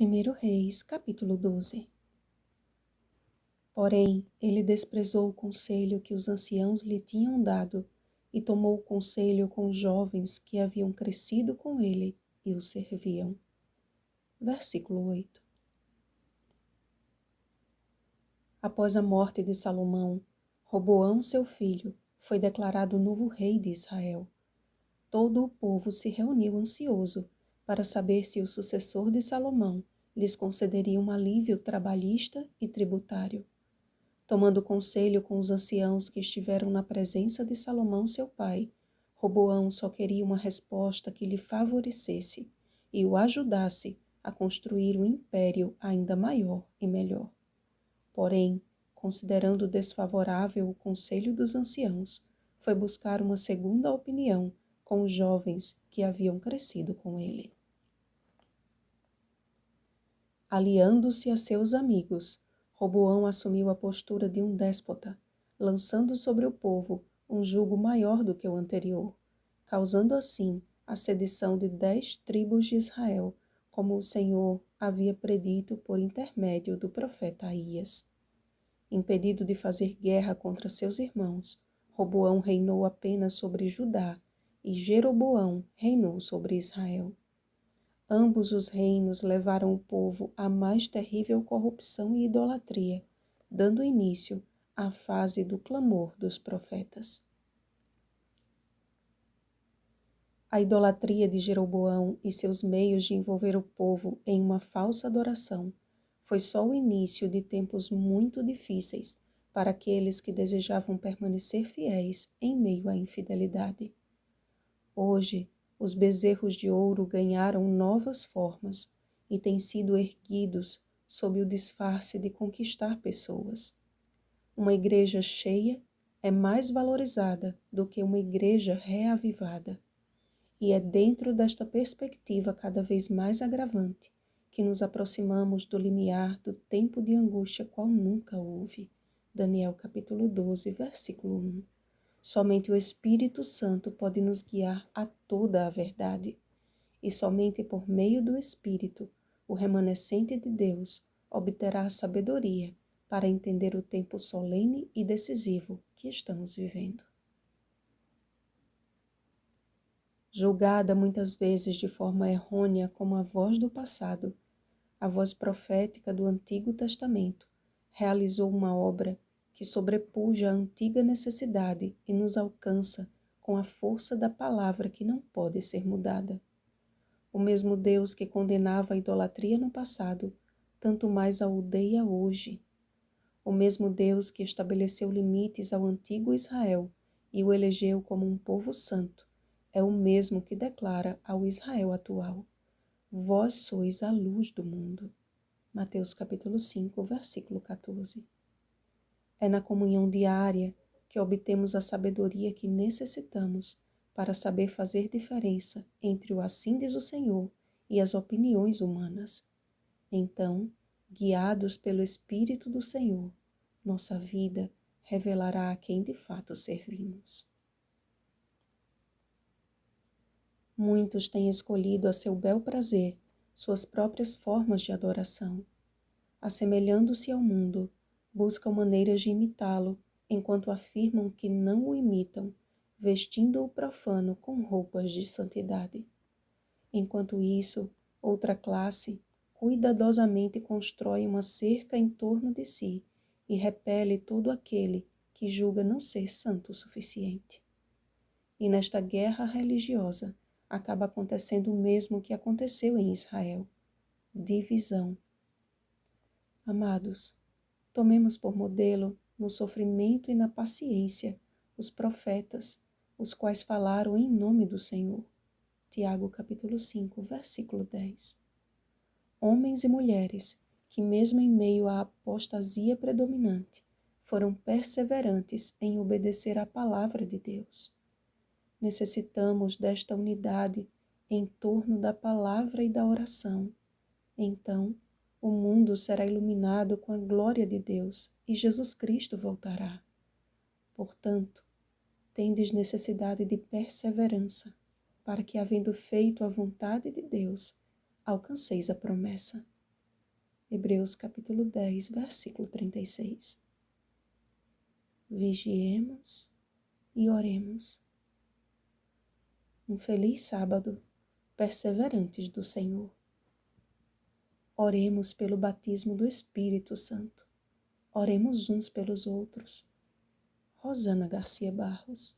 1 Reis, capítulo 12. Porém, ele desprezou o conselho que os anciãos lhe tinham dado e tomou conselho com os jovens que haviam crescido com ele e o serviam. Versículo 8. Após a morte de Salomão, Roboão, seu filho, foi declarado novo rei de Israel. Todo o povo se reuniu ansioso para saber se o sucessor de Salomão lhes concederia um alívio trabalhista e tributário. Tomando conselho com os anciãos que estiveram na presença de Salomão, seu pai, Roboão só queria uma resposta que lhe favorecesse e o ajudasse a construir um império ainda maior e melhor. Porém, considerando desfavorável o conselho dos anciãos, foi buscar uma segunda opinião com os jovens que haviam crescido com ele. Aliando-se a seus amigos, Roboão assumiu a postura de um déspota, lançando sobre o povo um jugo maior do que o anterior, causando assim a sedição de 10 tribos de Israel, como o Senhor havia predito por intermédio do profeta Aías. Impedido de fazer guerra contra seus irmãos, Roboão reinou apenas sobre Judá e Jeroboão reinou sobre Israel. Ambos os reinos levaram o povo à mais terrível corrupção e idolatria, dando início à fase do clamor dos profetas. A idolatria de Jeroboão e seus meios de envolver o povo em uma falsa adoração foi só o início de tempos muito difíceis para aqueles que desejavam permanecer fiéis em meio à infidelidade. Hoje, os bezerros de ouro ganharam novas formas e têm sido erguidos sob o disfarce de conquistar pessoas. Uma igreja cheia é mais valorizada do que uma igreja reavivada. E é dentro desta perspectiva cada vez mais agravante que nos aproximamos do limiar do tempo de angústia qual nunca houve. Daniel capítulo 12, versículo 1. Somente o Espírito Santo pode nos guiar a toda a verdade. E somente por meio do Espírito, o remanescente de Deus obterá a sabedoria para entender o tempo solene e decisivo que estamos vivendo. Julgada muitas vezes de forma errônea como a voz do passado, a voz profética do Antigo Testamento realizou uma obra que sobrepuja a antiga necessidade e nos alcança com a força da palavra que não pode ser mudada. O mesmo Deus que condenava a idolatria no passado, tanto mais a odeia hoje. O mesmo Deus que estabeleceu limites ao antigo Israel e o elegeu como um povo santo, é o mesmo que declara ao Israel atual: vós sois a luz do mundo. Mateus capítulo 5, versículo 14. É na comunhão diária que obtemos a sabedoria que necessitamos para saber fazer diferença entre o assim diz o Senhor e as opiniões humanas. Então, guiados pelo Espírito do Senhor, nossa vida revelará a quem de fato servimos. Muitos têm escolhido a seu bel prazer suas próprias formas de adoração. Assemelhando-se ao mundo, buscam maneiras de imitá-lo, enquanto afirmam que não o imitam, vestindo o profano com roupas de santidade. Enquanto isso, outra classe cuidadosamente constrói uma cerca em torno de si e repele todo aquele que julga não ser santo o suficiente. E nesta guerra religiosa, acaba acontecendo o mesmo que aconteceu em Israel: divisão. Amados, tomemos por modelo no sofrimento e na paciência os profetas, os quais falaram em nome do Senhor. Tiago capítulo 5, versículo 10. Homens e mulheres que, mesmo em meio à apostasia predominante, foram perseverantes em obedecer à palavra de Deus. Necessitamos desta unidade em torno da palavra e da oração. Então, o mundo será iluminado com a glória de Deus e Jesus Cristo voltará. Portanto, tendes necessidade de perseverança, para que, havendo feito a vontade de Deus, alcanceis a promessa. Hebreus capítulo 10, versículo 36. Vigiemos e oremos. Um feliz sábado, perseverantes do Senhor. Oremos pelo batismo do Espírito Santo. Oremos uns pelos outros. Rosana Garcia Barros.